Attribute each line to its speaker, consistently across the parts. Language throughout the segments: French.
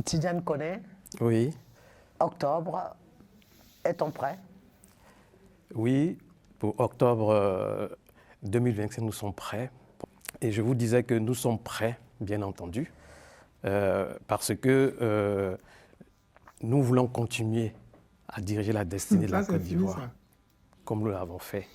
Speaker 1: Tidiane Koné,
Speaker 2: Oui,
Speaker 1: octobre, est-on prêt?
Speaker 2: oui, pour octobre 2025, nous sommes prêts. Et je vous disais que nous sommes prêts, bien entendu, parce que nous voulons continuer à diriger la destinée de la Côte d'Ivoire, comme nous l'avons fait.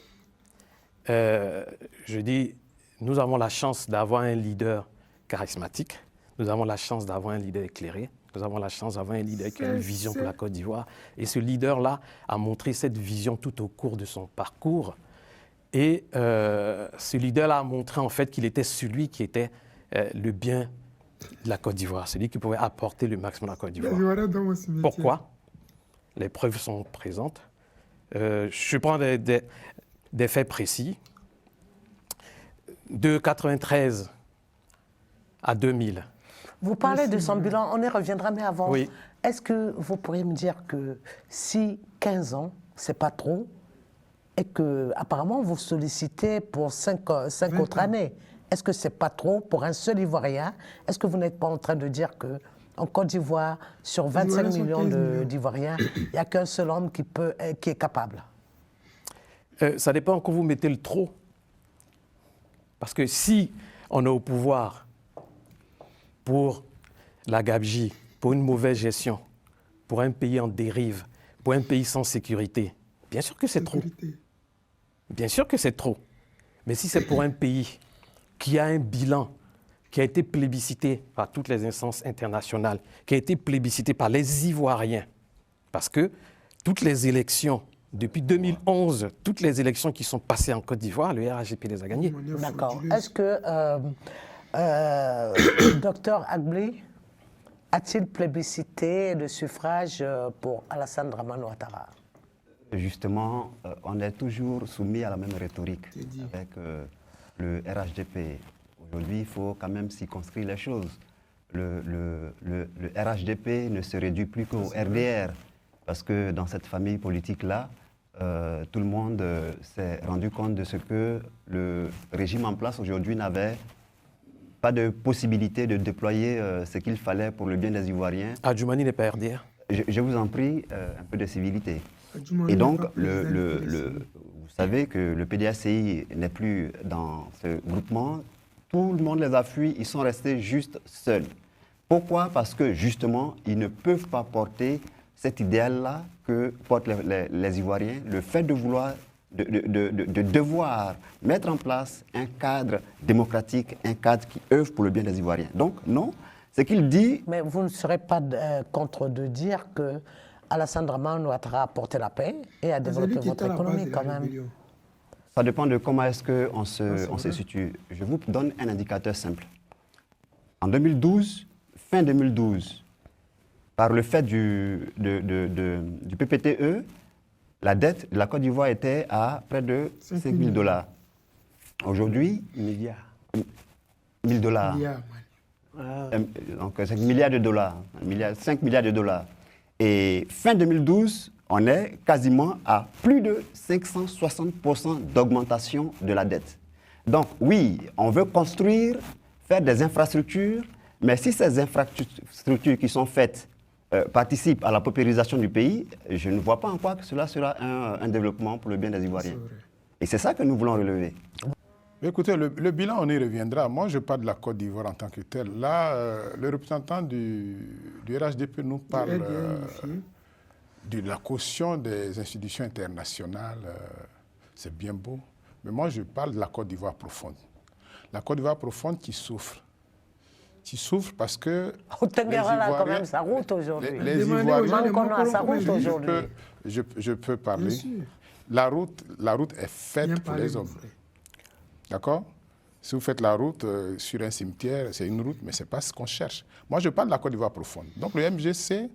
Speaker 2: Je dis, nous avons la chance d'avoir un leader charismatique, nous avons la chance d'avoir un leader éclairé, nous avons la chance d'avoir un leader qui a une vision pour la Côte d'Ivoire. Et ce leader-là a montré cette vision tout au cours de son parcours. Et ce leader-là a montré en fait qu'il était celui qui était le bien de la Côte d'Ivoire, celui qui pouvait apporter le maximum à la Côte d'Ivoire. Pourquoi? Les preuves sont présentes. Je prends des faits précis. De 1993 à 2000.
Speaker 1: Vous parlez de son bilan, on y reviendra, mais avant,
Speaker 2: Oui.
Speaker 1: est-ce que vous pourriez me dire que si 15 ans, c'est pas trop, et que apparemment vous sollicitez pour 5 autres années, est-ce que c'est pas trop pour un seul Ivoirien? Est-ce que vous n'êtes pas en train de dire que en Côte d'Ivoire, sur 25 millions d'Ivoiriens, il n'y a qu'un seul homme qui est capable?
Speaker 2: Ça dépend quand vous mettez le trop. Parce que si on est au pouvoir pour la gabegie, pour une mauvaise gestion, pour un pays en dérive, pour un pays sans sécurité, bien sûr que c'est trop. Bien sûr que c'est trop. Mais si c'est pour un pays qui a un bilan, qui a été plébiscité par toutes les instances internationales, qui a été plébiscité par les Ivoiriens, parce que toutes les élections, depuis 2011, toutes les élections qui sont passées en Côte d'Ivoire, le RHDP les a gagnées.
Speaker 1: D'accord. Est-ce que Dr Agbli a-t-il plébiscité le suffrage pour Alassane Dramane Ouattara?
Speaker 3: Justement, on est toujours soumis à la même rhétorique avec le RHDP. Aujourd'hui, il faut quand même circonscrire les choses. Le RHDP ne se réduit plus qu'au RDR, parce que dans cette famille politique-là, tout le monde s'est rendu compte de ce que le régime en place aujourd'hui n'avait pas de possibilité de déployer ce qu'il fallait pour le bien des Ivoiriens.
Speaker 2: Adjoumani n'est pas RDR.
Speaker 3: Je vous en prie, un peu de civilité. Et donc, vous savez que le PDACI n'est plus dans ce groupement. Tout le monde les a fuis, ils sont restés juste seuls. Pourquoi? Parce que justement, ils ne peuvent pas porter cet idéal-là que portent les Ivoiriens, le fait de vouloir, de devoir mettre en place un cadre démocratique, un cadre qui œuvre pour le bien des Ivoiriens. Donc, non, ce qu'il dit...
Speaker 1: Mais vous ne serez pas contre de dire que Alassane Dramane Ouattara a porté la paix et a développé votre économie quand même.
Speaker 3: Ça dépend de comment est-ce qu'on se situe. Je vous donne un indicateur simple. En 2012, fin 2012, par le fait du PPTE, la dette de la Côte d'Ivoire était à près de 5 000 $. Aujourd'hui, $1 000. Donc 5 milliards de dollars, 5 milliards de dollars. Et fin 2012, on est quasiment à plus de 560% d'augmentation de la dette. Donc oui, on veut construire, faire des infrastructures, mais si ces infrastructures qui sont faites participent à la paupérisation du pays, je ne vois pas en quoi que cela sera un développement pour le bien des Ivoiriens. Et c'est ça que nous voulons relever.
Speaker 4: Écoutez, le bilan, on y reviendra. Moi, je parle de la Côte d'Ivoire en tant que telle. Là, le représentant du RHDP nous parle de la caution des institutions internationales. C'est bien beau. Mais moi, je parle de la Côte d'Ivoire profonde. La Côte d'Ivoire profonde qui souffre. Qui souffre parce que...
Speaker 1: Otengara a quand même sa route aujourd'hui.
Speaker 4: Les Ivoiriens...
Speaker 1: Mankona a sa route aujourd'hui.
Speaker 4: Je peux parler. La route est faite pour les hommes. D'accord? Si vous faites la route sur un cimetière, c'est une route, mais ce n'est pas ce qu'on cherche. Moi, je parle de la Côte d'Ivoire profonde. Donc, le MGC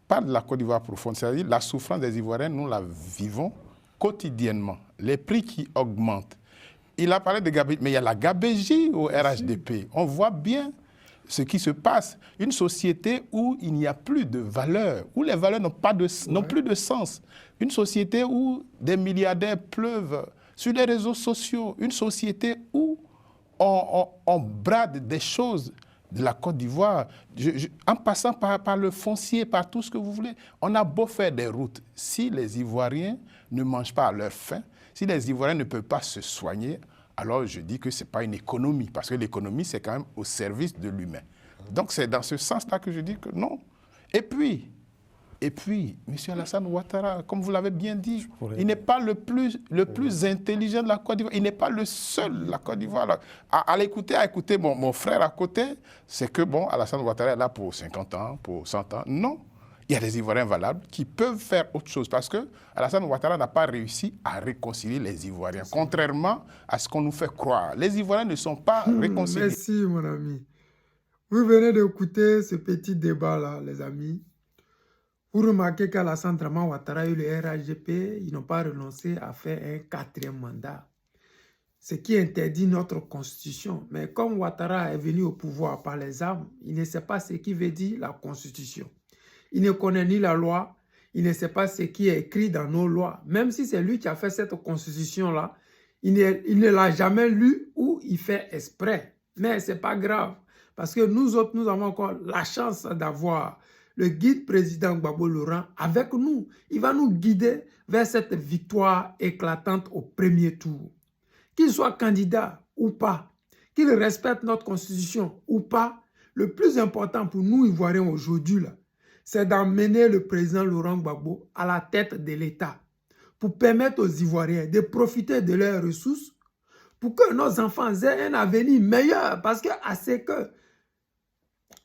Speaker 4: parle de la Côte d'Ivoire profonde. C'est-à-dire la souffrance des Ivoiriens, nous la vivons quotidiennement. Les prix qui augmentent. Il a parlé de gabegie, mais il y a la gabegie au RHDP. On voit bien ce qui se passe. Une société où il n'y a plus de valeur, où les valeurs n'ont plus de sens. Une société où des milliardaires pleuvent sur les réseaux sociaux, une société où on brade des choses de la Côte d'Ivoire, en passant par le foncier, par tout ce que vous voulez. On a beau faire des routes, si les Ivoiriens ne mangent pas à leur faim, si les Ivoiriens ne peuvent pas se soigner, alors je dis que ce n'est pas une économie, parce que l'économie, c'est quand même au service de l'humain. Donc c'est dans ce sens-là que je dis que non. Et puis, M. Alassane Ouattara, comme vous l'avez bien dit, il n'est pas le plus intelligent de la Côte d'Ivoire. Il n'est pas le seul de la Côte d'Ivoire. À écouter mon frère à côté, c'est que, bon, Alassane Ouattara est là pour 50 ans, pour 100 ans. Non. Il y a des Ivoiriens valables qui peuvent faire autre chose parce que Alassane Ouattara n'a pas réussi à réconcilier les Ivoiriens, contrairement à ce qu'on nous fait croire. Les Ivoiriens ne sont pas réconciliés.
Speaker 5: Merci, mon ami. Vous venez d'écouter ce petit débat-là, les amis. Vous remarquez qu'Alassane Dramane Ouattara et le RHDP, ils n'ont pas renoncé à faire un 4e mandat. Ce qui interdit notre constitution. Mais comme Ouattara est venu au pouvoir par les armes, il ne sait pas ce qui veut dire la constitution. Il ne connaît ni la loi, il ne sait pas ce qui est écrit dans nos lois. Même si c'est lui qui a fait cette constitution-là, il ne l'a jamais lu ou il fait exprès. Mais ce n'est pas grave. Parce que nous autres, nous avons encore la chance d'avoir le guide président Gbagbo Laurent avec nous. Il va nous guider vers cette victoire éclatante au premier tour. Qu'il soit candidat ou pas, qu'il respecte notre constitution ou pas, le plus important pour nous Ivoiriens aujourd'hui, c'est d'emmener le président Laurent Gbagbo à la tête de l'État pour permettre aux Ivoiriens de profiter de leurs ressources, pour que nos enfants aient un avenir meilleur. Parce que à ce que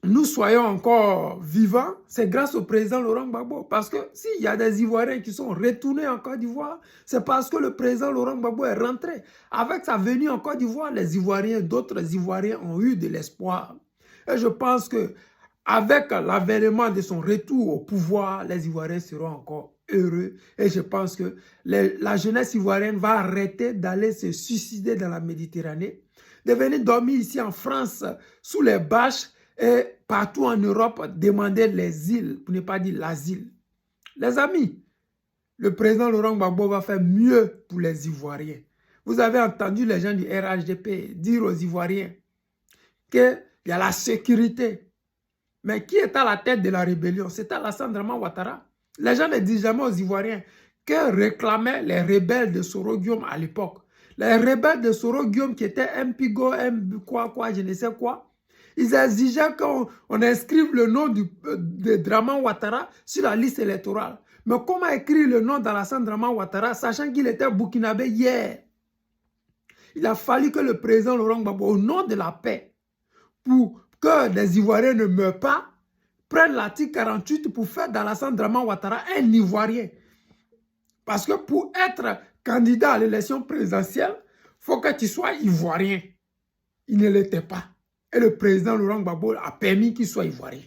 Speaker 5: nous soyons encore vivants, c'est grâce au président Laurent Gbagbo. Parce que s'il y a des Ivoiriens qui sont retournés en Côte d'Ivoire, c'est parce que le président Laurent Gbagbo est rentré. Avec sa venue en Côte d'Ivoire, les Ivoiriens, d'autres Ivoiriens ont eu de l'espoir. Et je pense que avec l'avènement de son retour au pouvoir, les Ivoiriens seront encore heureux. Et je pense que la jeunesse ivoirienne va arrêter d'aller se suicider dans la Méditerranée, de venir dormir ici en France sous les bâches et partout en Europe demander les îles, pour ne pas dire l'asile. Les amis, le président Laurent Gbagbo va faire mieux pour les Ivoiriens. Vous avez entendu les gens du RHDP dire aux Ivoiriens qu'il y a la sécurité. Mais qui est à la tête de la rébellion? C'était Alassane Dramane Ouattara. Les gens ne disent jamais aux Ivoiriens que réclamaient les rebelles de Soro Guillaume à l'époque. Les rebelles de Soro Guillaume qui étaient Mpigo, je ne sais quoi. Ils exigeaient qu'on inscrive le nom de Dramane Ouattara sur la liste électorale. Mais comment écrire le nom d'Alassane Dramane Ouattara, sachant qu'il était burkinabé hier? Il a fallu que le président Laurent Gbagbo, au nom de la paix, pour que les Ivoiriens ne meurent pas, prennent l'article 48 pour faire d'Alassane Dramane Ouattara un Ivoirien. Parce que pour être candidat à l'élection présidentielle, il faut que tu sois Ivoirien. Il ne l'était pas. Et le président Laurent Gbagbo a permis qu'il soit Ivoirien.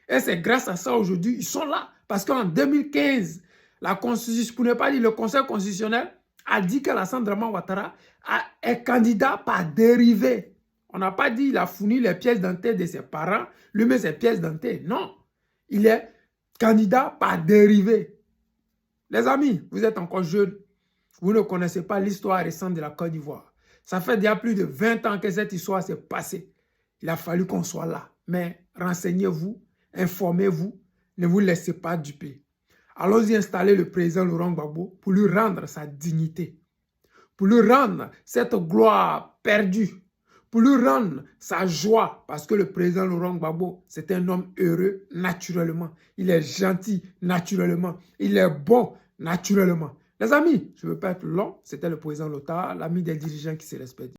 Speaker 5: Et c'est grâce à ça aujourd'hui, ils sont là. Parce qu'en 2015, la Constitution, pour ne pas dire le Conseil constitutionnel, a dit qu'Alassane Dramane Ouattara est candidat par dérivé. On n'a pas dit qu'il a fourni les pièces d'identité de ses parents, lui-même ses pièces d'identité. Non, il est candidat par dérivé. Les amis, vous êtes encore jeunes. Vous ne connaissez pas l'histoire récente de la Côte d'Ivoire. Ça fait déjà plus de 20 ans que cette histoire s'est passée. Il a fallu qu'on soit là. Mais renseignez-vous, informez-vous, ne vous laissez pas duper. Allons-y installer le président Laurent Gbagbo pour lui rendre sa dignité, pour lui rendre cette gloire perdue, pour lui rendre sa joie, parce que le président Laurent Gbagbo, c'est un homme heureux naturellement. Il est gentil naturellement. Il est bon naturellement. Les amis, je ne veux pas être long, c'était le président Lota, l'ami des dirigeants qui se respectent.